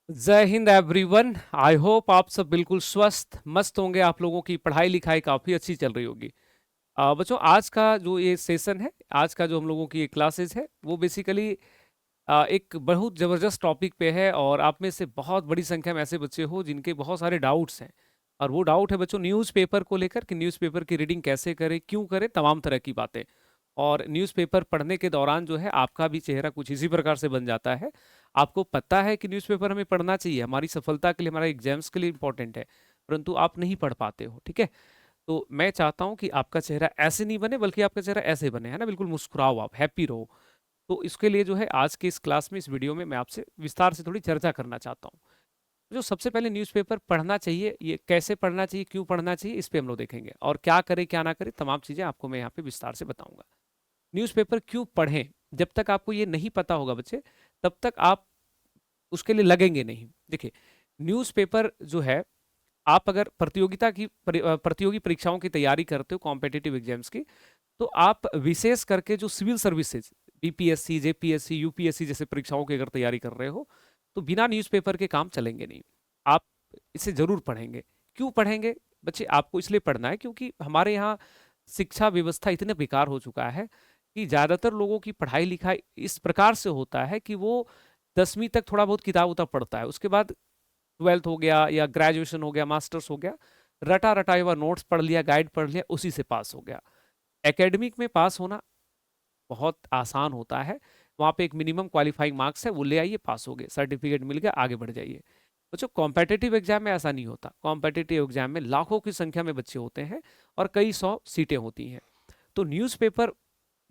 जय Hind everyone. I hope आप सब बिल्कुल स्वस्थ मस्त होंगे। आप लोगों की पढ़ाई लिखाई काफ़ी अच्छी चल रही होगी। बच्चों, आज का जो ये सेशन है, आज का जो हम लोगों की ये क्लासेस है, वो बेसिकली एक बहुत ज़बरदस्त टॉपिक पे है। और आप में से बहुत बड़ी संख्या में ऐसे बच्चे हो जिनके बहुत सारे डाउट्स हैं। और वो डाउट है बच्चों न्यूज़पेपर को लेकर कि न्यूज़पेपर की रीडिंग कैसे करें, क्यों करें, तमाम तरह की बातें। और न्यूज़पेपर पढ़ने के दौरान जो है आपका भी चेहरा कुछ इसी प्रकार से बन जाता है। आपको पता है कि न्यूज़पेपर हमें पढ़ना चाहिए, हमारी सफलता के लिए, हमारे एग्जाम्स के लिए इंपॉर्टेंट है, परंतु आप नहीं पढ़ पाते हो। ठीक है, तो मैं चाहता हूं कि आपका चेहरा ऐसे नहीं बने, बल्कि आपका चेहरा ऐसे बने, है ना, बिल्कुल मुस्कुराओ, आप हैप्पी रहो। तो इसके लिए जो है आज के इस क्लास में, इस वीडियो में मैं आपसे विस्तार से थोड़ी चर्चा करना चाहता हूँ। जो सबसे पहले न्यूज़पेपर पढ़ना चाहिए, ये कैसे पढ़ना चाहिए, क्यों पढ़ना चाहिए, इस पे हम लोग देखेंगे। और क्या करें क्या ना करें, तमाम चीज़ें आपको मैं यहाँ पे विस्तार से बताऊंगा। न्यूज़पेपर क्यों पढ़ें, जब तक आपको ये नहीं पता होगा बच्चे, तब तक आप उसके लिए लगेंगे नहीं। देखिए, न्यूज़पेपर जो है, आप अगर प्रतियोगी परीक्षाओं की तैयारी करते हो, कॉम्पिटिटिव एग्जाम्स की, तो आप विशेष करके जो civil services, BPSC, JPSC, UPSC जैसे परीक्षाओं की अगर तैयारी कर रहे हो, तो बिना न्यूज़पेपर के काम चलेंगे नहीं। आप इसे जरूर पढ़ेंगे। क्यों पढ़ेंगे बच्चे? आपको इसलिए पढ़ना है क्योंकि हमारे यहाँ शिक्षा व्यवस्था इतने बेकार हो चुका है कि ज़्यादातर लोगों की पढ़ाई लिखाई इस प्रकार से होता है कि वो 10वीं तक थोड़ा बहुत किताब उताब पढ़ता है, उसके बाद 12th हो गया या ग्रेजुएशन हो गया, मास्टर्स हो गया, रटा रटाया हुआ नोट्स पढ़ लिया, गाइड पढ़ लिया, उसी से पास हो गया। एकेडमिक में पास होना बहुत आसान होता है। वहाँ पे एक मिनिमम क्वालिफाइंग मार्क्स है, वो ले आइए, पास हो गए, सर्टिफिकेट मिल गया, आगे बढ़ जाइए। बच्चों, कॉम्पिटिटिव एग्जाम में ऐसा नहीं होता। कॉम्पिटिटिव एग्जाम में लाखों की संख्या में बच्चे होते हैं और कई सौ सीटें होती हैं। तो न्यूज़पेपर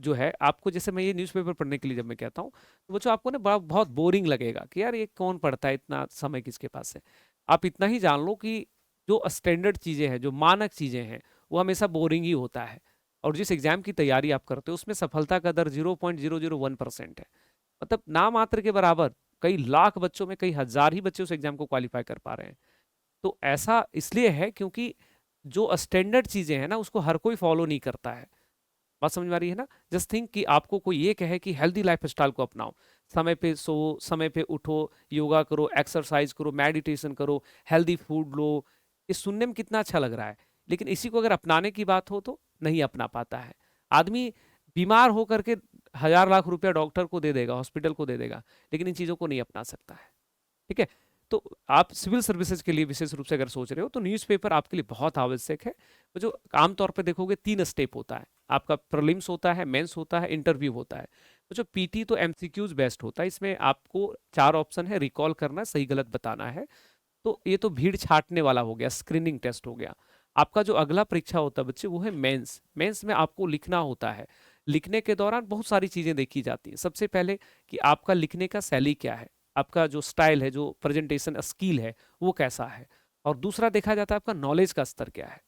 जो है, आपको जैसे मैं ये न्यूज़पेपर पढ़ने के लिए जब मैं कहता हूँ, तो बच्चों आपको ना बड़ा बहुत बोरिंग लगेगा कि यार ये कौन पढ़ता है, इतना समय किसके पास है। आप इतना ही जान लो कि जो स्टैंडर्ड चीज़ें हैं, जो मानक चीज़ें हैं, वो हमेशा बोरिंग ही होता है। और जिस एग्जाम की तैयारी आप करते हो, उसमें सफलता का दर 0.001% है। मतलब ना मात्र के बराबर। कई लाख बच्चों में कई हजार ही बच्चे उस एग्जाम को क्वालिफाई कर पा रहे हैं। तो ऐसा इसलिए है क्योंकि जो स्टैंडर्ड चीजें हैं ना, उसको हर कोई फॉलो नहीं करता है। बात समझ में आ रही है ना? जस्ट थिंक कि आपको कोई ये कहे कि हेल्दी लाइफ स्टाइल को अपनाओ, समय पे सो, समय पे उठो, योगा करो, एक्सरसाइज करो, मेडिटेशन करो, हेल्दी फूड लो। ये सुनने में कितना अच्छा लग रहा है, लेकिन इसी को अगर अपनाने की बात हो तो नहीं अपना पाता है आदमी। बीमार होकर के हजार लाख रुपया डॉक्टर को दे देगा, हॉस्पिटल को दे देगा, लेकिन इन चीजों को नहीं अपना सकता है। ठीक है, तो आप सिविल सर्विसेज के लिए विशेष रूप से अगर सोच रहे हो, तो न्यूज़पेपर आपके लिए बहुत आवश्यक है। तो जो आमतौर पर देखोगे, 3 स्टेप होता है आपका। प्रीलिम्स होता है, मेंस होता है, इंटरव्यू होता है। तो जो पीटी तो एमसीक्यूज बेस्ट होता है, इसमें आपको 4 ऑप्शन है, रिकॉल करना, सही गलत बताना है। तो ये तो भीड़ छाटने वाला हो गया, स्क्रीनिंग टेस्ट हो गया। आपका जो अगला परीक्षा होता है बच्चे, वो है मेंस। मेंस में आपको लिखना होता है। लिखने के दौरान बहुत सारी चीजें देखी जाती हैं। सबसे पहले कि आपका लिखने का शैली क्या है, आपका जो स्टाइल है, जो प्रेजेंटेशन स्किल है, वो कैसा है। और दूसरा देखा जाता है आपका नॉलेज का स्तर क्या है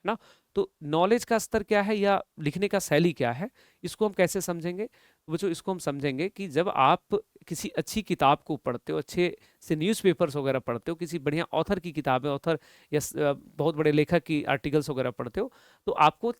ना। तो नॉलेज का स्तर क्या है या लिखने का शैली क्या है, इसको हम कैसे समझेंगे? तो बच्चों, इसको हम समझेंगे कि जब आप किसी अच्छी किताब को पढ़ते हो, अच्छे से न्यूज़पेपर्स वगैरह पढ़ते हो, किसी बढ़िया ऑथर की किताबें, ऑथर या बहुत बड़े लेखक की आर्टिकल्स वगैरह पढ़ते हो, तो आपको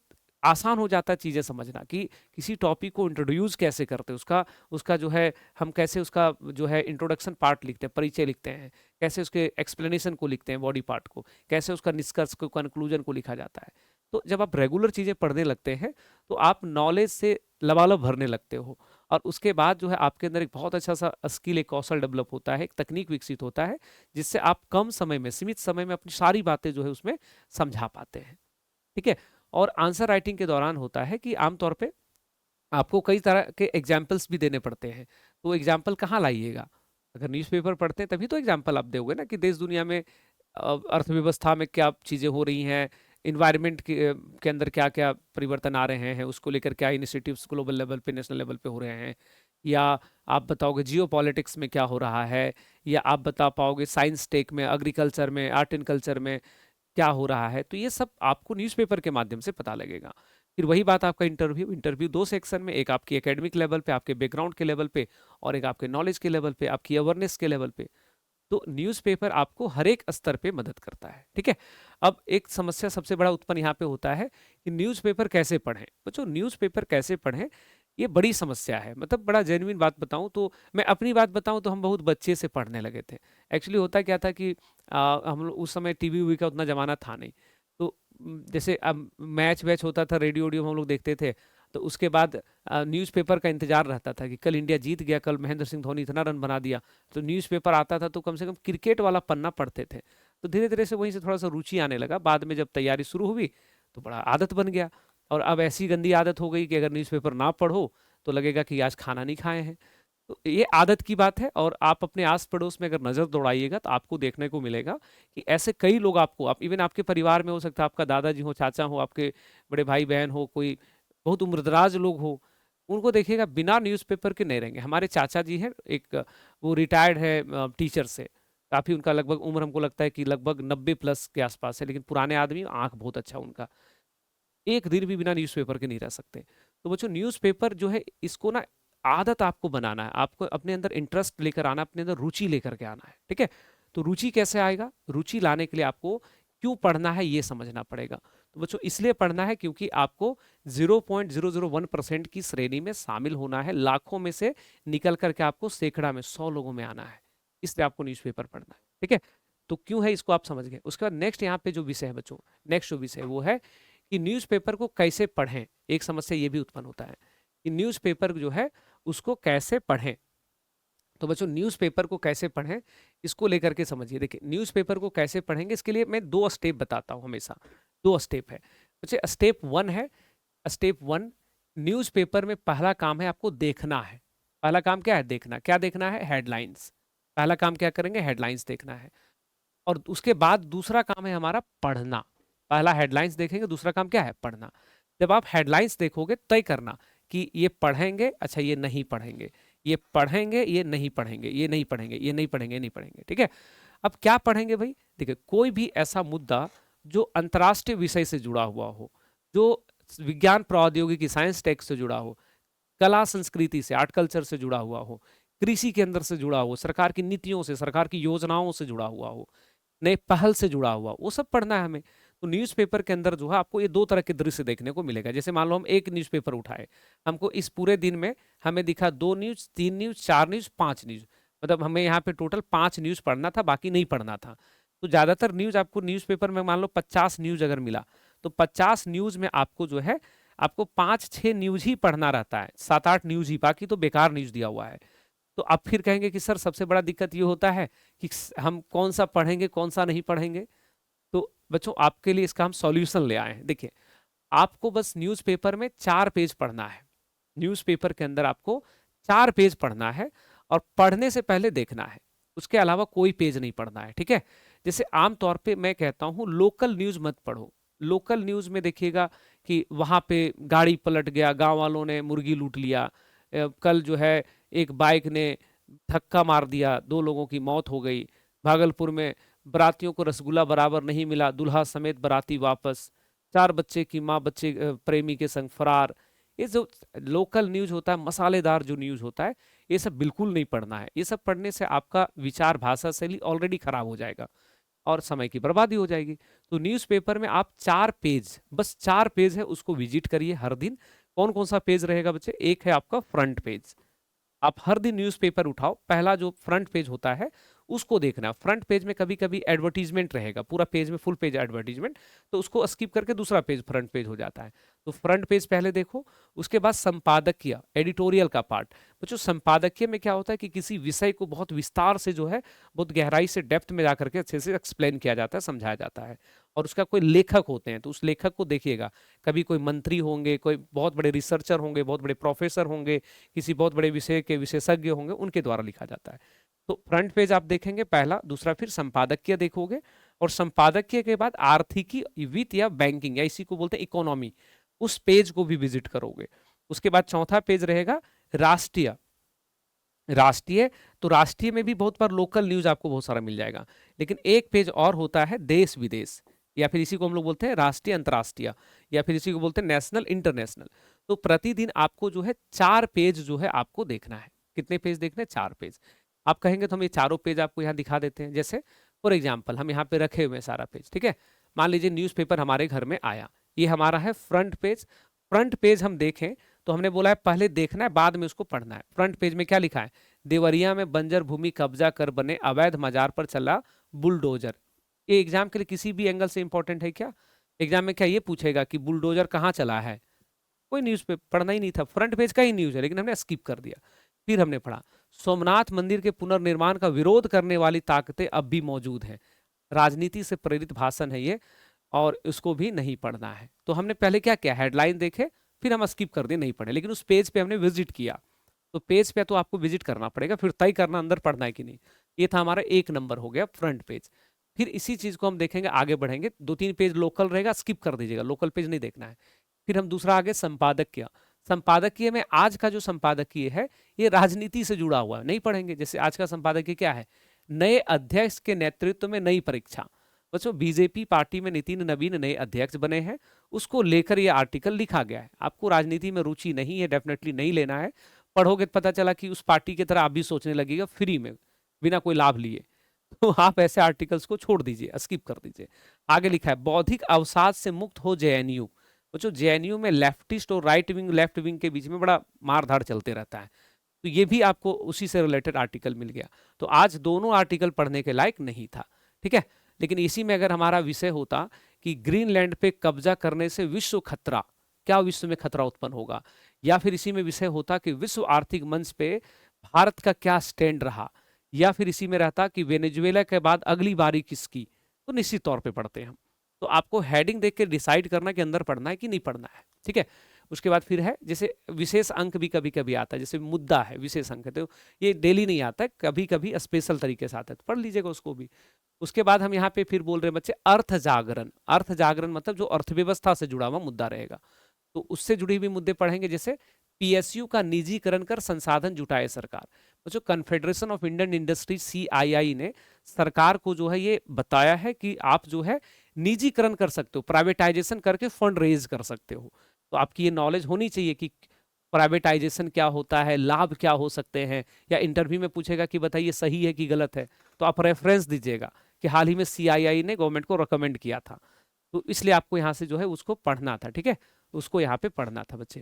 आसान हो जाता है चीज़ें समझना कि किसी टॉपिक को इंट्रोड्यूस कैसे करते हैं, उसका उसका जो है, हम कैसे उसका जो है इंट्रोडक्शन पार्ट लिखते हैं, परिचय लिखते हैं, कैसे उसके एक्सप्लेनेशन को लिखते हैं, बॉडी पार्ट को, कैसे उसका निष्कर्ष को, कंक्लूजन को लिखा जाता है। तो जब आप रेगुलर चीज़ें पढ़ने लगते हैं, तो आप नॉलेज से लबालब भरने लगते हो। और उसके बाद जो है आपके अंदर एक बहुत अच्छा सा स्किल, एक कौशल डेवलप होता है, एक तकनीक विकसित होता है, जिससे आप कम समय में, सीमित समय में अपनी सारी बातें जो है उसमें समझा पाते हैं। ठीक है, और आंसर राइटिंग के दौरान होता है कि आमतौर पे आपको कई तरह के एग्जाम्पल्स भी देने पड़ते हैं। तो एग्जाम्पल कहाँ लाइएगा? अगर न्यूज़पेपर पढ़ते हैं तभी तो एग्जाम्पल आप दोगे ना, कि देश दुनिया में अर्थव्यवस्था में क्या चीज़ें हो रही हैं, इन्वायरमेंट के अंदर क्या क्या परिवर्तन आ रहे हैं, उसको लेकर क्या इनिशिएटिव्स ग्लोबल लेवल पे, नेशनल लेवल पे हो रहे हैं। या आप बताओगे जियो पॉलिटिक्स में क्या हो रहा है, या आप बता पाओगे साइंस टेक में, एग्रीकल्चर में, आर्ट एंड कल्चर में क्या हो रहा है। तो ये सब आपको न्यूज़पेपर के माध्यम से पता लगेगा। फिर वही बात, आपका इंटरव्यू, इंटरव्यू 2 सेक्शन में, एक आपकी एकेडमिक लेवल पे, आपके बैकग्राउंड के लेवल पे, और एक आपके नॉलेज के लेवल पे, आपकी अवेयरनेस के लेवल पे। तो न्यूज़पेपर आपको हर एक स्तर पे मदद करता है। ठीक है, अब एक समस्या सबसे बड़ा उत्पन्न यहाँ पे होता है कि न्यूज़पेपर कैसे पढ़ें। बच्चों, न्यूज़पेपर कैसे पढ़ें, ये बड़ी समस्या है। मतलब बड़ा जेन्युइन बात बताऊँ तो, मैं अपनी बात बताऊँ तो हम बहुत बच्चे से पढ़ने लगे थे। एक्चुअली होता क्या था कि हम लोग उस समय टीवी-वीवी का उतना ज़माना था नहीं। तो जैसे अब मैच-वैच होता था, रेडियो-ओडियो हम लोग देखते थे, तो उसके बाद न्यूज़पेपर का इंतज़ार रहता था कि कल इंडिया जीत गया, कल महेंद्र सिंह धोनी इतना रन बना दिया। तो न्यूज़पेपर आता था तो कम से कम क्रिकेट वाला पन्ना पढ़ते थे। तो धीरे-धीरे से वहीं से थोड़ा-सा रुचि आने लगा। बाद में जब तैयारी शुरू हुई, तो बड़ा आदत बन गया। और अब ऐसी गंदी आदत हो गई कि अगर न्यूज़पेपर ना पढ़ो, तो लगेगा कि आज खाना नहीं खाए हैं। तो ये आदत की बात है। और आप अपने आस-पड़ोस में अगर नज़र दौड़ाइएगा, तो आपको देखने को मिलेगा कि ऐसे कई लोग आपको, आप इवन आपके परिवार में हो सकता है, आपका दादाजी हो, चाचा हो, आपके बड़े भाई-बहन हो, कोई बहुत उम्रदराज लोग हो, उनको देखिएगा बिना न्यूज़पेपर के नहीं रहेंगे। हमारे चाचा जी हैं, एक वो रिटायर्ड है टीचर से, काफ़ी उनका लगभग उम्र हमको लगता है कि लगभग 90 प्लस के आसपास है, लेकिन पुराने आदमी, आँख बहुत अच्छा उनका। एक दिन भी बिना न्यूज़पेपर के नहीं रह सकते। तो बच्चों, न्यूज़पेपर जो है, इसको ना आदत आपको बनाना है, आपको अपने अंदर इंटरेस्ट लेकर आना, अपने अंदर रुचि लेकर के आना है, ठीक है? तो रुचि कैसे आएगा? रुचि लाने के लिए आपको क्यों पढ़ना है ये समझना पड़ेगा। तो बच्चों, इसलिए पढ़ना है क्योंकि आपको 0.001% की श्रेणी में शामिल होना है, लाखों में से निकल करके आपको सैकड़ा में, 100 लोगों में आना है। इसलिए आपको न्यूज़पेपर पढ़ना है, ठीक है? तो क्यों है, इसको आप समझ गए। उसके बाद नेक्स्ट यहाँ पे जो विषय है बच्चों, नेक्स्ट जो विषय है वो है कि न्यूज़पेपर को कैसे पढ़ें। एक समस्या ये भी उत्पन्न होता है कि न्यूज़पेपर जो है उसको कैसे पढ़ें। तो बच्चों, न्यूज़पेपर को कैसे पढ़ें, इसको लेकर के समझिए। देखिए, न्यूज़पेपर को कैसे पढ़ेंगे, इसके लिए मैं 2 स्टेप बताता हूँ हमेशा। 2 स्टेप है। बच्चे, स्टेप 1 है, स्टेप 1, न्यूज़पेपर में पहला काम है आपको देखना है। पहला काम क्या है? देखना। क्या देखना है? हेडलाइन्स। पहला काम क्या करेंगे? हेडलाइन्स देखना है। और उसके बाद दूसरा काम है हमारा पढ़ना। पहला हेडलाइंस देखेंगे, दूसरा काम क्या है? पढ़ना। जब आप हेडलाइंस देखोगे, तय करना कि ये पढ़ेंगे, अच्छा ये नहीं पढ़ेंगे, ये पढ़ेंगे, ये नहीं पढ़ेंगे, ये नहीं पढ़ेंगे, ये नहीं पढ़ेंगे, ये नहीं पढ़ेंगे, ठीक है? अब क्या पढ़ेंगे भाई? देखिए, कोई भी ऐसा मुद्दा जो अंतर्राष्ट्रीय विषय से जुड़ा हुआ हो, जो विज्ञान प्रौद्योगिकी, साइंस टेक से जुड़ा हो, कला संस्कृति से, आर्ट कल्चर से जुड़ा हुआ हो, कृषि के अंदर से जुड़ा हो, सरकार की नीतियों से, सरकार की योजनाओं से जुड़ा हुआ हो, नए पहल से जुड़ा हुआ, वो सब पढ़ना है हमें। तो न्यूज़पेपर के अंदर जो है आपको ये 2 तरह के दृश्य देखने को मिलेगा। जैसे मान लो हम एक न्यूज़पेपर उठाए, हमको इस पूरे दिन में हमें दिखा 2 न्यूज़, 3 न्यूज़, 4 न्यूज़, 5 न्यूज़। मतलब हमें यहाँ पे टोटल 5 न्यूज़ पढ़ना था, बाकी नहीं पढ़ना था। तो ज़्यादातर न्यूज़ आपको न्यूज़पेपर में मान लो 50 न्यूज़ अगर मिला, तो 50 न्यूज़ में आपको जो है, आपको 5-6 न्यूज़ ही पढ़ना रहता है, 7-8 न्यूज़ ही, बाकी तो बेकार न्यूज़ दिया हुआ है। तो आप फिर कहेंगे कि सर सबसे बड़ा दिक्कत ये होता है कि हम कौन सा पढ़ेंगे, कौन सा नहीं पढ़ेंगे। तो बच्चों, आपके लिए इसका हम सॉल्यूशन ले आए हैं। देखिए, आपको बस न्यूज़पेपर में 4 पेज पढ़ना है। न्यूज़पेपर के अंदर आपको 4 पेज पढ़ना है, और पढ़ने से पहले देखना है। उसके अलावा कोई पेज नहीं पढ़ना है, ठीक है? जैसे आम तौर पे मैं कहता हूँ, लोकल न्यूज़ मत पढ़ो। लोकल न्यूज़ में देखिएगा कि वहाँ पे गाड़ी पलट गया, गाँव वालों ने मुर्गी लूट लिया, कल जो है एक बाइक ने धक्का मार दिया, 2 लोगों की मौत हो गई, भागलपुर में बारातियों को रसगुल्ला बराबर नहीं मिला, दूल्हा समेत बाराती वापस, 4 बच्चे की माँ बच्चे प्रेमी के संग फरार। ये जो लोकल न्यूज़ होता है, मसालेदार जो न्यूज़ होता है, ये सब बिल्कुल नहीं पढ़ना है। ये सब पढ़ने से आपका विचार भाषा शैली ऑलरेडी खराब हो जाएगा और समय की बर्बादी हो जाएगी। तो न्यूज़पेपर में आप 4 पेज, बस 4 पेज है, उसको विजिट करिए हर दिन। कौन-कौन सा पेज रहेगा बच्चे? एक है आपका फ्रंट पेज। आप हर दिन न्यूज़पेपर उठाओ, पहला जो फ्रंट पेज होता है उसको देखना। फ्रंट पेज में कभी-कभी एडवर्टाइज़मेंट रहेगा, पूरा पेज में फुल पेज एडवर्टाइज़मेंट, तो उसको स्किप करके दूसरा पेज फ्रंट पेज हो जाता है। तो फ्रंट पेज पहले देखो, उसके बाद संपादकीय, एडिटोरियल का पार्ट। बच्चों, संपादकीय में क्या होता है कि किसी विषय को बहुत विस्तार से जो है, बहुत गहराई से डेप्थ में जाकर के अच्छे से एक्सप्लेन किया जाता है, समझाया जाता है। और उसका कोई लेखक होते हैं, तो उस लेखक को देखिएगा। कभी कोई मंत्री होंगे, कोई बहुत बड़े रिसर्चर होंगे, बहुत बड़े प्रोफेसर होंगे, किसी बहुत बड़े विषय के विशेषज्ञ होंगे, उनके द्वारा लिखा जाता है। तो फ्रंट पेज आप देखेंगे पहला, दूसरा फिर संपादकीय देखोगे, और संपादकीय के बाद आर्थिकी, वित्त या बैंकिंग, या इसी को बोलते हैं इकोनॉमी, उस पेज को भी विजिट करोगे। उसके बाद चौथा पेज रहेगा राष्ट्रीय। राष्ट्रीय, तो राष्ट्रीय में भी बहुत बार लोकल न्यूज आपको बहुत सारा मिल जाएगा, लेकिन एक पेज और होता है देश विदेश, या फिर इसी को हम लोग बोलते हैं राष्ट्रीय अंतर्राष्ट्रीय, या फिर इसी को बोलते हैं नेशनल इंटरनेशनल। तो प्रतिदिन आपको जो है 4 पेज जो है आपको देखना है। कितने पेज देखने? 4 पेज। आप कहेंगे तो हम ये चारों पेज आपको यहाँ दिखा देते हैं। जैसे फॉर एग्जाम्पल, हम यहाँ पे रखे हुए हैं सारा पेज, ठीक है? मान लीजिए न्यूज़पेपर हमारे घर में आया, ये हमारा है फ्रंट पेज। फ्रंट पेज हम देखें तो हमने बोला है पहले देखना है, बाद में उसको पढ़ना है। फ्रंट पेज में क्या लिखा है? देवरिया में बंजर भूमि कब्जा कर बने अवैध मजार पर चला बुलडोजर। ये एग्जाम के लिए किसी भी एंगल से इंपॉर्टेंट है क्या? एग्जाम में क्या ये पूछेगा कि बुलडोजर कहाँ चला है? कोई न्यूज पे पढ़ना ही नहीं था, फ्रंट पेज का ही न्यूज है, लेकिन हमने स्किप कर दिया। फिर हमने पढ़ा सोमनाथ मंदिर के पुनर्निर्माण का विरोध करने वाली ताकतें अब भी मौजूद हैं। राजनीति से प्रेरित भाषण है ये, और उसको भी नहीं पढ़ना है। तो हमने पहले क्या किया, हेडलाइन देखे, फिर हम स्किप कर दिए, नहीं पढ़े, लेकिन उस पेज पे हमने विजिट किया। तो पेज पे तो आपको विजिट करना पड़ेगा, फिर तय करना अंदर पढ़ना है कि नहीं। ये था हमारा 1 नंबर हो गया फ्रंट पेज। फिर इसी चीज को हम देखेंगे, आगे बढ़ेंगे, 2-3 पेज लोकल रहेगा, स्किप कर दीजिएगा, लोकल पेज नहीं देखना है। फिर हम दूसरा आगे संपादकीय। संपादकीय में आज का जो संपादकीय है ये राजनीति से जुड़ा हुआ है, नहीं पढ़ेंगे। जैसे आज का संपादकीय क्या है, नए अध्यक्ष के नेतृत्व में नई परीक्षा। बच्चों बीजेपी पार्टी में नितिन नवीन नए अध्यक्ष बने हैं, उसको लेकर ये आर्टिकल लिखा गया है। आपको राजनीति में रुचि नहीं है, डेफिनेटली नहीं लेना है। पढ़ोगे तो पता चला कि उस पार्टी की तरह आप भी सोचने लगेगा फ्री में, बिना कोई लाभ लिए। तो आप ऐसे आर्टिकल्स को छोड़ दीजिए, स्किप कर दीजिए। आगे लिखा है बौद्धिक अवसाद से मुक्त हो जेएनयू। बच्चों जेएनयू में लेफ्टिस्ट और राइट विंग लेफ्ट विंग के बीच में बड़ा मारधाड़ चलते रहता है, तो ये भी आपको उसी से रिलेटेड आर्टिकल मिल गया। तो आज दोनों आर्टिकल पढ़ने के लायक नहीं था, ठीक है। लेकिन इसी में अगर हमारा विषय होता कि ग्रीनलैंड पे कब्जा करने से विश्व खतरा, क्या विश्व में खतरा उत्पन्न होगा, या फिर इसी में विषय होता कि विश्व आर्थिक मंच पे भारत का क्या स्टैंड रहा, या फिर इसी में रहता कि वेनेजुएला के बाद अगली बारी किसकी, तो निश्चित तौर पे पढ़ते हैं हम। तो आपको हेडिंग देख के डिसाइड करना कि अंदर पढ़ना है कि नहीं पढ़ना है, ठीक है। उसके बाद फिर है जैसे विशेष अंक भी कभी कभी आता है, जैसे मुद्दा है विशेष अंक है, तो ये डेली नहीं आता है, कभी कभी स्पेशल तरीके से आता है, तो पढ़ लीजिएगा उसको भी। उसके बाद हम यहाँ पे फिर बोल रहे हैं बच्चे अर्थ जागरण। अर्थ जागरण मतलब जो अर्थव्यवस्था से जुड़ा हुआ मुद्दा रहेगा, तो उससे जुड़ी हुई मुद्दे पढ़ेंगे। जैसे पीएसयू का निजीकरण कर संसाधन जुटाए सरकार। जो confederation of Indian industry CII ने सरकार को जो है ये बताया है कि आप जो है निजीकरण कर सकते हो, प्राइवेटाइजेशन करके फंड रेज कर सकते हो। तो आपकी ये नॉलेज होनी चाहिए कि प्राइवेटाइजेशन क्या होता है, लाभ क्या हो सकते हैं, या इंटरव्यू में पूछेगा कि बताइए सही है कि गलत है, तो आप रेफरेंस दीजिएगा कि हाल ही में सीआईआई ने गवर्नमेंट को रिकमेंड किया था। तो इसलिए आपको यहाँ से जो है उसको पढ़ना था, ठीक है, उसको यहाँ पे पढ़ना था बच्चे।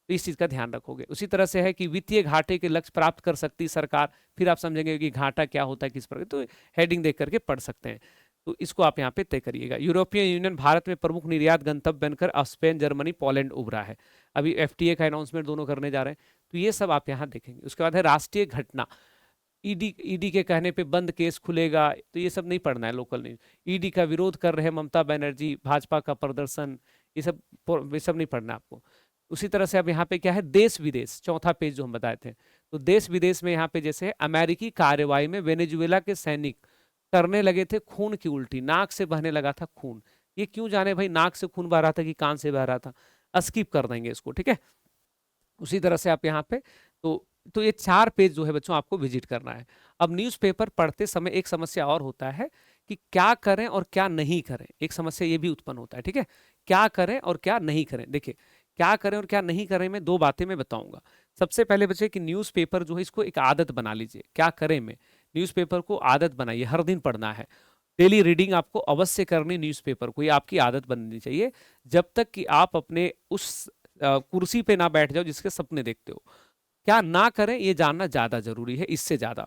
तो इस चीज का ध्यान रखोगे। उसी तरह से है कि वित्तीय घाटे के लक्ष्य प्राप्त कर सकती सरकार, फिर आप समझेंगे कि घाटा क्या होता है, किस प्रकार, तो हेडिंग देख करके पढ़ सकते हैं। तो इसको आप यहाँ पे तय करिएगा। यूरोपियन यूनियन भारत में प्रमुख निर्यात गंतव्य बनकर अब स्पेन जर्मनी पोलैंड उभरा है। अभी एफटीए का अनाउंसमेंट दोनों करने जा रहे हैं, तो ये सब आप यहाँ देखेंगे। उसके बाद है राष्ट्रीय घटना। ईडी के कहने पे बंद केस खुलेगा, तो ये सब नहीं पढ़ना है, लोकल न्यूज। ईडी का विरोध कर रहे ममता बनर्जी, भाजपा का प्रदर्शन, ये सब नहीं पढ़ना आपको। उसी तरह से अब यहाँ पे क्या है, देश विदेश, चौथा पेज जो हम बताए थे। तो देश विदेश में यहाँ पे जैसे अमेरिकी कार्रवाई में वेनेजुएला के सैनिक करने लगे थे खून की उल्टी, नाक से बहने लगा था खून। ये क्यों जाने भाई, नाक से खून बह रहा था कि कान से बह रहा था, स्किप कर देंगे इसको, ठीक है। उसी तरह से आप यहाँ पे तो ये 4 पेज जो है बच्चों आपको विजिट करना है। अब न्यूज़पेपर पढ़ते समय एक समस्या और होता है कि क्या करें और क्या नहीं करें, एक समस्या ये भी उत्पन्न होता है, ठीक है। क्या करें और क्या नहीं करें, देखिए क्या करें और क्या नहीं करें में 2 बातें मैं बताऊंगा। सबसे पहले बच्चे कि न्यूज़पेपर जो है इसको एक आदत बना लीजिए। क्या करें में, न्यूज़पेपर को आदत बनाइए, हर दिन पढ़ना है। डेली रीडिंग आपको अवश्य करनी न्यूज़पेपर को, ये आपकी आदत बननी चाहिए, जब तक कि आप अपने उस कुर्सी पे ना बैठ जाओ जिसके सपने देखते हो। क्या ना करें ये जानना ज्यादा जरूरी है, इससे ज्यादा।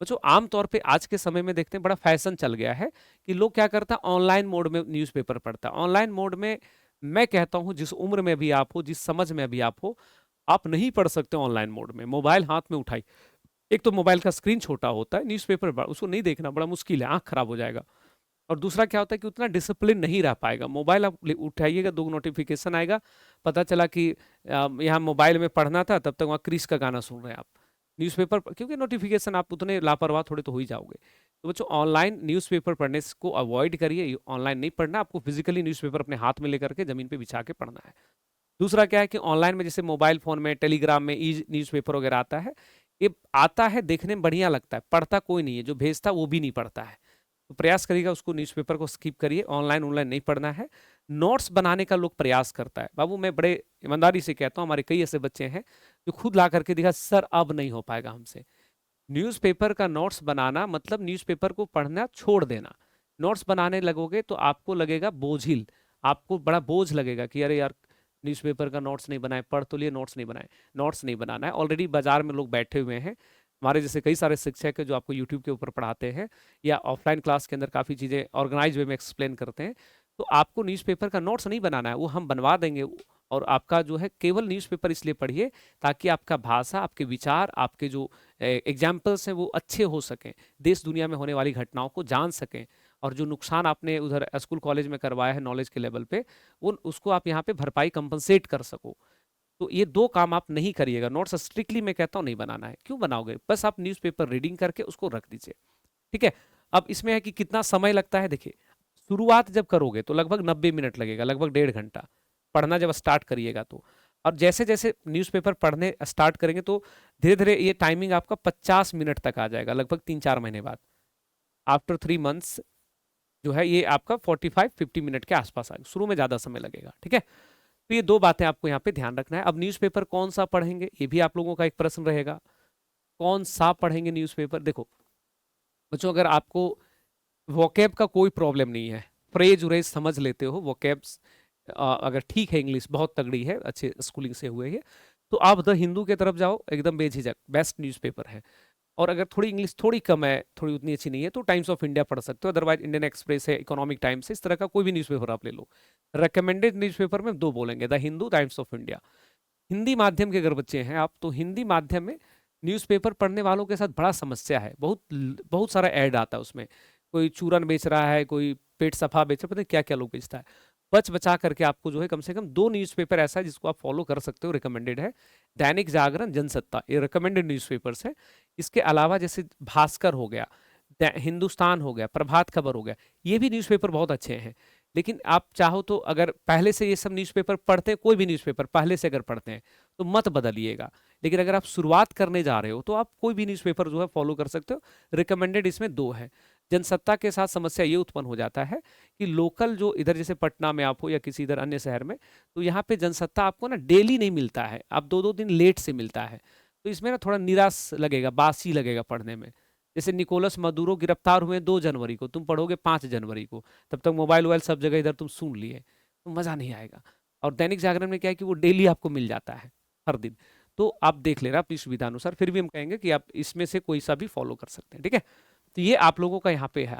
बच्चों आमतौर पे आज के समय में देखते हैं बड़ा फैशन चल गया है कि लोग क्या करता है, ऑनलाइन मोड में न्यूज़पेपर पढ़ता है। ऑनलाइन मोड में मैं कहता हूं जिस उम्र में भी आप हो, जिस समझ में भी आप हो, आप नहीं पढ़ सकते ऑनलाइन मोड में। मोबाइल हाथ में उठाई, एक तो मोबाइल का स्क्रीन छोटा होता है, न्यूज़पेपर उसको नहीं देखना बड़ा मुश्किल है, आंख खराब हो जाएगा। और दूसरा क्या होता है कि उतना डिसिप्लिन नहीं रह पाएगा। मोबाइल आप उठाइएगा, 2 नोटिफिकेशन आएगा, पता चला कि यहाँ मोबाइल में पढ़ना था, तब तक वहाँ क्रिस का गाना सुन रहे हैं आप। न्यूज़पेपर क्योंकि नोटिफिकेशन, आप उतने लापरवाह थोड़े तो हो ही जाओगे। तो बच्चों ऑनलाइन न्यूज़पेपर पढ़ने को अवॉइड करिए, ऑनलाइन नहीं पढ़ना, आपको फिजिकली न्यूज़पेपर अपने हाथ में लेकर के जमीन पे बिछा के पढ़ना है। दूसरा क्या है कि ऑनलाइन में जैसे मोबाइल फोन में, टेलीग्राम में ई न्यूज़पेपर वगैरह आता है, ये आता है देखने में बढ़िया लगता है, पढ़ता कोई नहीं है, जो भेजता वो भी नहीं पढ़ता है। तो प्रयास करिएगा उसको, न्यूज़पेपर को स्किप करिए, ऑनलाइन नहीं पढ़ना है। नोट्स बनाने का लोग प्रयास करता है, बाबू मैं बड़े ईमानदारी से कहता हूँ, हमारे कई ऐसे बच्चे हैं जो खुद ला करके दिखा, सर अब नहीं हो पाएगा हमसे। न्यूज़पेपर का नोट्स बनाना मतलब न्यूज़पेपर को पढ़ना छोड़ देना। नोट्स बनाने लगोगे तो आपको लगेगा बोझिल, आपको बड़ा बोझ लगेगा कि अरे यार न्यूज़पेपर का नोट्स नहीं बनाए, पढ़ तो लिए नोट्स नहीं बनाए। नोट्स नहीं बनाना है, ऑलरेडी बाजार में लोग बैठे हुए हैं, हमारे जैसे कई सारे शिक्षक हैं जो आपको यूट्यूब के ऊपर पढ़ाते हैं या ऑफलाइन क्लास के अंदर काफ़ी चीज़ें ऑर्गेनाइज वे में एक्सप्लेन करते हैं। तो आपको न्यूज़पेपर का नोट्स नहीं बनाना है, वो हम बनवा देंगे। और आपका जो है केवल न्यूज़पेपर इसलिए पढ़िए ताकि आपका भाषा, आपके विचार, आपके जो एग्जाम्पल्स हैं वो अच्छे हो सकें, देश दुनिया में होने वाली घटनाओं को जान सकें, और जो नुकसान आपने उधर स्कूल कॉलेज में करवाया है नॉलेज के लेवल पे, उन उसको आप यहाँ पे भरपाई कंपनसेट कर सको। तो ये दो काम आप नहीं करिएगा। नोट्स स्ट्रिक्टली मैं कहता हूँ नहीं बनाना है। क्यों बनाओगे? बस आप न्यूज़पेपर रीडिंग करके उसको रख दीजिए, ठीक है। अब इसमें है कि कितना समय लगता है। देखिए, शुरुआत जब करोगे तो लगभग 90 मिनट लगेगा, लगभग 1.5 घंटा पढ़ना जब स्टार्ट करिएगा तो। और जैसे जैसे न्यूज़पेपर पढ़ने स्टार्ट करेंगे तो धीरे धीरे ये टाइमिंग आपका 50 मिनट तक आ जाएगा, लगभग 3-4 महीने बाद। आफ्टर 3 मंथ्स जो है ये आपका 45-50 मिनट के आसपास आएगा। शुरू में ज़्यादा समय लगेगा, ठीक है। तो ये दो बातें आपको यहाँ पे ध्यान रखना है। अब न्यूज़पेपर कौन सा पढ़ेंगे, ये भी आप लोगों का एक प्रश्न रहेगा। कौन सा पढ़ेंगे न्यूज़पेपर? देखो बच्चों, अगर आपको वोकैब का कोई प्रॉब्लम नहीं है, फ्रेज व्रेज समझ लेते हो, वोकैब्स अगर ठीक है, इंग्लिश बहुत तगड़ी है, अच्छे स्कूलिंग से हुए है, तो आप द हिंदू के तरफ जाओ, एकदम बेझिझक बेस्ट न्यूज़पेपर है। और अगर थोड़ी इंग्लिश थोड़ी कम है, थोड़ी उतनी अच्छी नहीं है, तो टाइम्स ऑफ इंडिया पढ़ सकते हो, अदरवाइज इंडियन एक्सप्रेस है, इकोनॉमिक टाइम्स है, इस तरह का कोई भी न्यूज़पेपर आप ले लो। रिकमेंडेड न्यूज़पेपर में दो बोलेंगे, the Hindu, times of India. Hindi माध्यम के अगर बच्चे हैं आप, तो हिंदी माध्यम में न्यूज़पेपर पढ़ने वालों के साथ बड़ा समस्या है। बहुत बहुत सारा ऐड आता है उसमें, कोई चूरन बेच रहा है, कोई पेट सफा बेच रहा है, पता नहीं क्या क्या लोग बेचता है। बच बचा करके आपको जो है कम से कम दो न्यूज़पेपर ऐसा है जिसको आप फॉलो कर सकते हो, रिकमेंडेड है। दैनिक जागरण, जनसत्ता, ये रिकमेंडेड न्यूज़पेपर्स है। इसके अलावा जैसे भास्कर हो गया, हिंदुस्तान हो गया, प्रभात खबर हो गया, ये भी न्यूज़पेपर बहुत अच्छे हैं। लेकिन आप चाहो तो अगर पहले से ये सब न्यूज़पेपर पढ़ते हैं, कोई भी न्यूज़पेपर पहले से अगर पढ़ते हैं तो मत बदलिएगा। लेकिन अगर आप शुरुआत करने जा रहे हो तो आप कोई भी न्यूज़पेपर जो है फॉलो कर सकते हो। रिकमेंडेड इसमें दो है। जनसत्ता के साथ समस्या ये उत्पन्न हो जाता है कि लोकल जो इधर जैसे पटना में आप हो या किसी इधर अन्य शहर में, तो यहाँ पे जनसत्ता आपको ना डेली नहीं मिलता है, आप 2-2 दिन लेट से मिलता है। तो इसमें ना थोड़ा निराश लगेगा, बासी लगेगा पढ़ने में। जैसे निकोलस मदुरो गिरफ्तार हुए 2 जनवरी को, तुम पढ़ोगे 5 जनवरी को, तब तक मोबाइल वोबाइल सब जगह इधर तुम सुन लिए, तो मज़ा नहीं आएगा। और दैनिक जागरण में क्या है कि वो डेली आपको मिल जाता है, हर दिन। तो आप देख लेना अपनी सुविधा अनुसार, फिर भी हम कहेंगे कि आप इसमें से कोई सा भी फॉलो कर सकते हैं, ठीक है। तो ये आप लोगों का यहाँ पे है।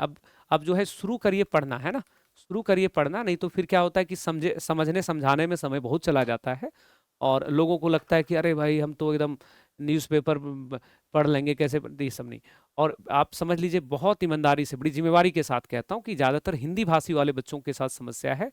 अब जो है शुरू करिए पढ़ना, है ना, शुरू करिए पढ़ना, नहीं तो फिर क्या होता है कि समझने समझाने में समय बहुत चला जाता है, और लोगों को लगता है कि अरे भाई हम तो एकदम न्यूज़पेपर पढ़ लेंगे कैसे, ये सब नहीं। और आप समझ लीजिए, बहुत ईमानदारी से, बड़ी जिम्मेवारी के साथ कहता हूँ कि ज़्यादातर हिंदी भाषी वाले बच्चों के साथ समस्या है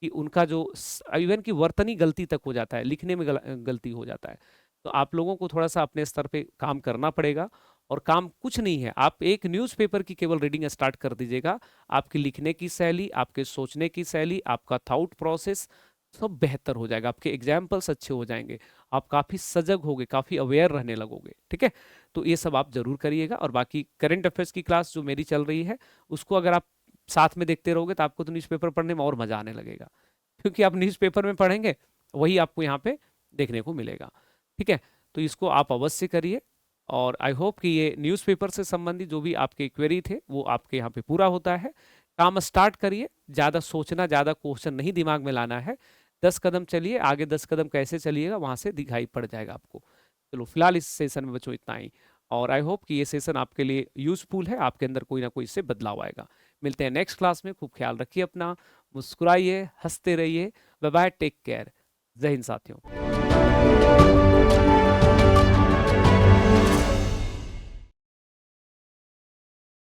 कि उनका जो इवन की वर्तनी गलती तक हो जाता है, लिखने में गलती हो जाता है। तो आप लोगों को थोड़ा सा अपने स्तर पे काम करना पड़ेगा। और काम कुछ नहीं है, आप एक न्यूज़पेपर की केवल रीडिंग स्टार्ट कर दीजिएगा, आपकी लिखने की शैली, आपके सोचने की शैली, आपका थॉट प्रोसेस सब बेहतर हो जाएगा, आपके एग्जाम्पल्स अच्छे हो जाएंगे, आप काफ़ी सजग होगे, काफ़ी अवेयर रहने लगोगे, ठीक है। तो ये सब आप जरूर करिएगा। और बाकी करंट अफेयर्स की क्लास जो मेरी चल रही है, उसको अगर आप साथ में देखते रहोगे तो आपको तो न्यूज़पेपर पढ़ने में और मजा आने लगेगा, क्योंकि आप न्यूज़पेपर में पढ़ेंगे वही आपको यहाँ पे देखने को मिलेगा, ठीक है। तो इसको आप अवश्य करिए। और आई होप कि ये न्यूज़पेपर से संबंधित जो भी आपके क्वेरी थे वो आपके यहाँ पे पूरा होता है। काम स्टार्ट करिए, ज़्यादा सोचना, ज़्यादा क्वेश्चन नहीं दिमाग में लाना है। 10 कदम चलिए, आगे 10 कदम कैसे चलिएगा वहाँ से दिखाई पड़ जाएगा आपको। चलो फिलहाल इस सेशन में बच्चों इतना ही, और आई होप कि ये सेशन आपके लिए यूजफुल है, आपके अंदर कोई ना कोई इससे बदलाव आएगा। मिलते हैं नेक्स्ट क्लास में, खूब ख्याल रखिए अपना, मुस्कुराइए, हंसते रहिए। Bye bye, take care. जय हिंद साथियों।